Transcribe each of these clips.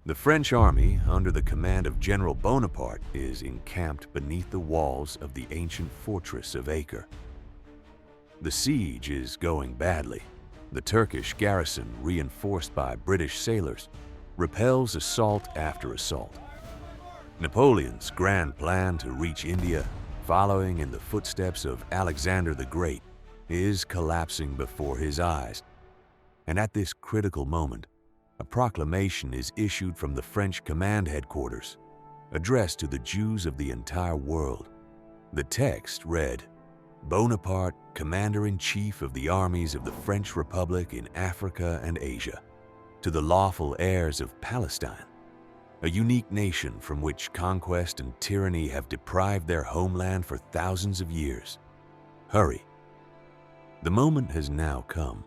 The French army, under the command of General Bonaparte, is encamped beneath the walls of the ancient fortress of Acre. The siege is going badly. The Turkish garrison, reinforced by British sailors, repels assault after assault. Napoleon's grand plan to reach India, following in the footsteps of Alexander the Great, is collapsing before his eyes. And at this critical moment, a proclamation is issued from the French command headquarters, addressed to the Jews of the entire world. The text read, "Bonaparte, Commander-in-Chief of the armies of the French Republic in Africa and Asia, to the lawful heirs of Palestine, a unique nation from which conquest and tyranny have deprived their homeland for thousands of years. Hurry. The moment has now come,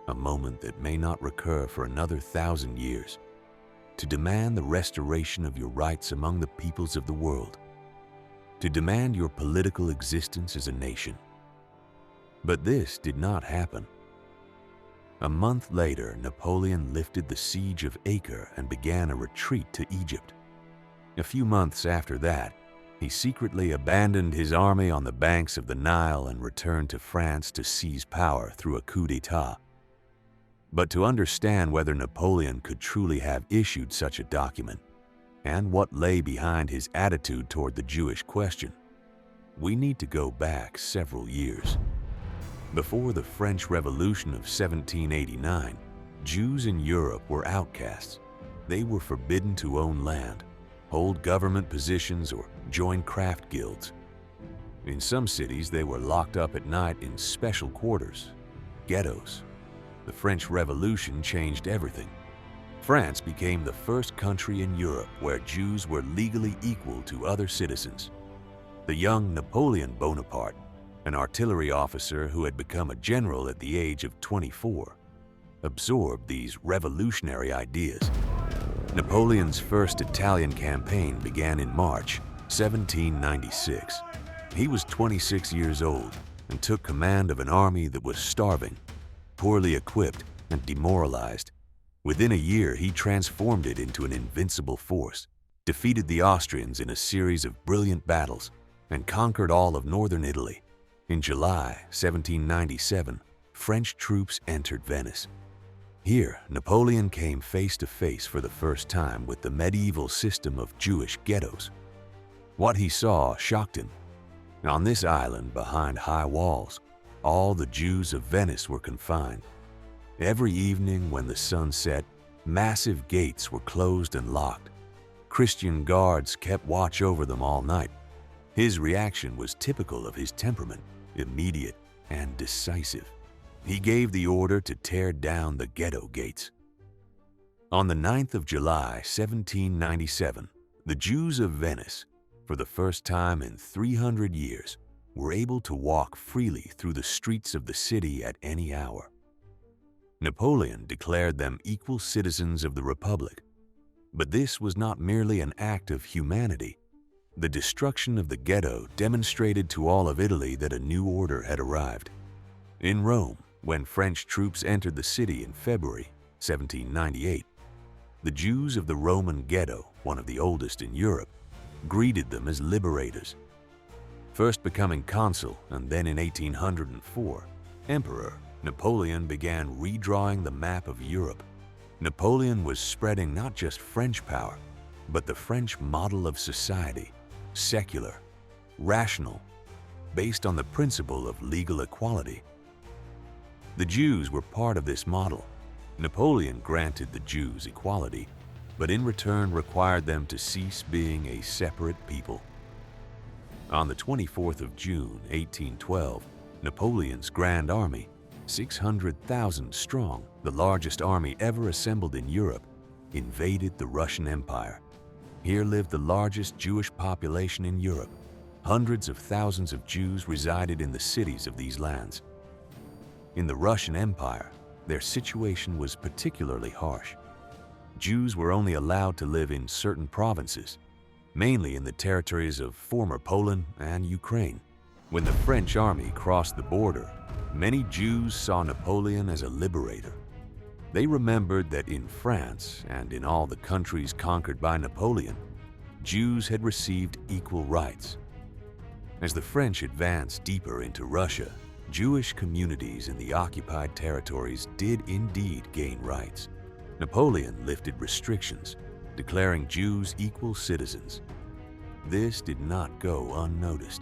a moment that may not recur for another 1,000 years, to demand the restoration of your rights among the peoples of the world, to demand your political existence as a nation." But this did not happen. A month later, Napoleon lifted the siege of Acre and began a retreat to Egypt. A few months after that, he secretly abandoned his army on the banks of the Nile and returned to France to seize power through a coup d'etat. But to understand whether Napoleon could truly have issued such a document, and what lay behind his attitude toward the Jewish question, we need to go back several years. Before the French Revolution of 1789, Jews in Europe were outcasts. They were forbidden to own land, hold government positions, or join craft guilds. In some cities, they were locked up at night in special quarters, ghettos. The French Revolution changed everything. France became the first country in Europe where Jews were legally equal to other citizens. The young Napoleon Bonaparte, an artillery officer who had become a general at the age of 24, absorbed these revolutionary ideas. Napoleon's first Italian campaign began in March 1796. He was 26 years old and took command of an army that was starving, poorly equipped, and demoralized. Within a year, he transformed it into an invincible force, defeated the Austrians in a series of brilliant battles, and conquered all of northern Italy. In July 1797, French troops entered Venice. Here, Napoleon came face to face for the first time with the medieval system of Jewish ghettos. What he saw shocked him. On this island behind high walls, all the Jews of Venice were confined. Every evening when the sun set, massive gates were closed and locked. Christian guards kept watch over them all night. His reaction was typical of his temperament, immediate and decisive. He gave the order to tear down the ghetto gates. On the 9th of July, 1797, the Jews of Venice, for the first time in 300 years, were able to walk freely through the streets of the city at any hour. Napoleon declared them equal citizens of the Republic. But this was not merely an act of humanity. The destruction of the ghetto demonstrated to all of Italy that a new order had arrived. In Rome, when French troops entered the city in February 1798, the Jews of the Roman ghetto, one of the oldest in Europe, greeted them as liberators. First becoming consul and then in 1804, emperor, Napoleon began redrawing the map of Europe. Napoleon was spreading not just French power, but the French model of society, secular, rational, based on the principle of legal equality. The Jews were part of this model. Napoleon granted the Jews equality, but in return required them to cease being a separate people. On the 24th of June, 1812, Napoleon's Grand Army, 600,000 strong, the largest army ever assembled in Europe, invaded the Russian Empire. Here lived the largest Jewish population in Europe. Hundreds of thousands of Jews resided in the cities of these lands. In the Russian Empire, their situation was particularly harsh. Jews were only allowed to live in certain provinces, mainly in the territories of former Poland and Ukraine. When the French army crossed the border, many Jews saw Napoleon as a liberator. They remembered that in France and in all the countries conquered by Napoleon, Jews had received equal rights. As the French advanced deeper into Russia, Jewish communities in the occupied territories did indeed gain rights. Napoleon lifted restrictions, declaring Jews equal citizens. This did not go unnoticed.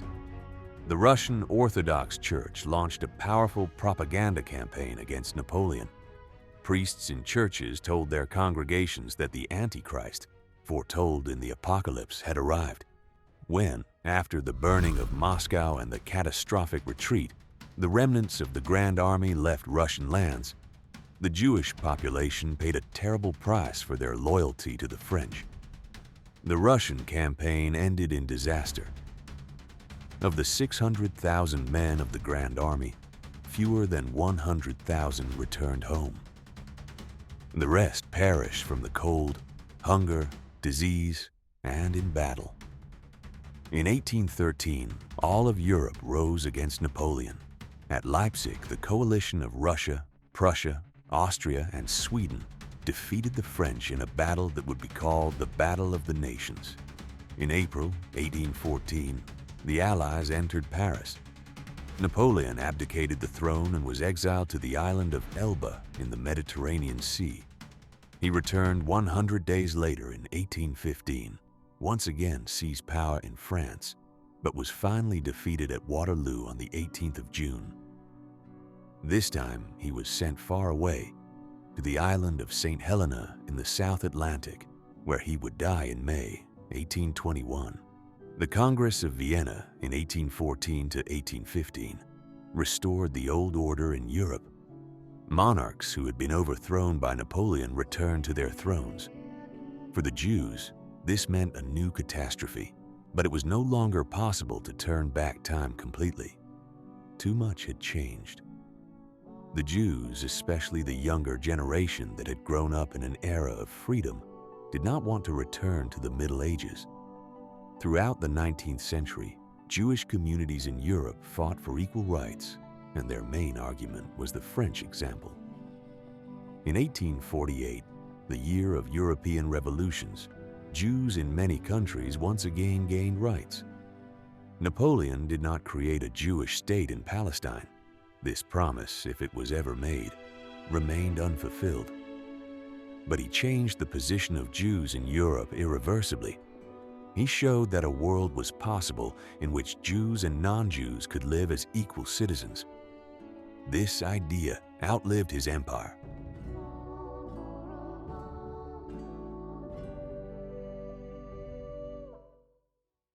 The Russian Orthodox Church launched a powerful propaganda campaign against Napoleon. Priests in churches told their congregations that the Antichrist, foretold in the Apocalypse, had arrived. When, after the burning of Moscow and the catastrophic retreat, the remnants of the Grand Army left Russian lands, the Jewish population paid a terrible price for their loyalty to the French. The Russian campaign ended in disaster. Of the 600,000 men of the Grand Army, fewer than 100,000 returned home. The rest perished from the cold, hunger, disease, and in battle. In 1813, all of Europe rose against Napoleon. At Leipzig, the coalition of Russia, Prussia, Austria, and Sweden defeated the French in a battle that would be called the Battle of the Nations. In April 1814, the Allies entered Paris. Napoleon abdicated the throne and was exiled to the island of Elba in the Mediterranean Sea. He returned 100 days later in 1815, once again seized power in France, but was finally defeated at Waterloo on the 18th of June. This time, he was sent far away, to the island of St. Helena in the South Atlantic, where he would die in May 1821. The Congress of Vienna in 1814 to 1815 restored the old order in Europe. Monarchs who had been overthrown by Napoleon returned to their thrones. For the Jews, this meant a new catastrophe, but it was no longer possible to turn back time completely. Too much had changed. The Jews, especially the younger generation that had grown up in an era of freedom, did not want to return to the Middle Ages. Throughout the 19th century, Jewish communities in Europe fought for equal rights, and their main argument was the French example. In 1848, the year of European revolutions, Jews in many countries once again gained rights. Napoleon did not create a Jewish state in Palestine. This promise, if it was ever made, remained unfulfilled. But he changed the position of Jews in Europe irreversibly. He showed that a world was possible in which Jews and non-Jews could live as equal citizens. This idea outlived his empire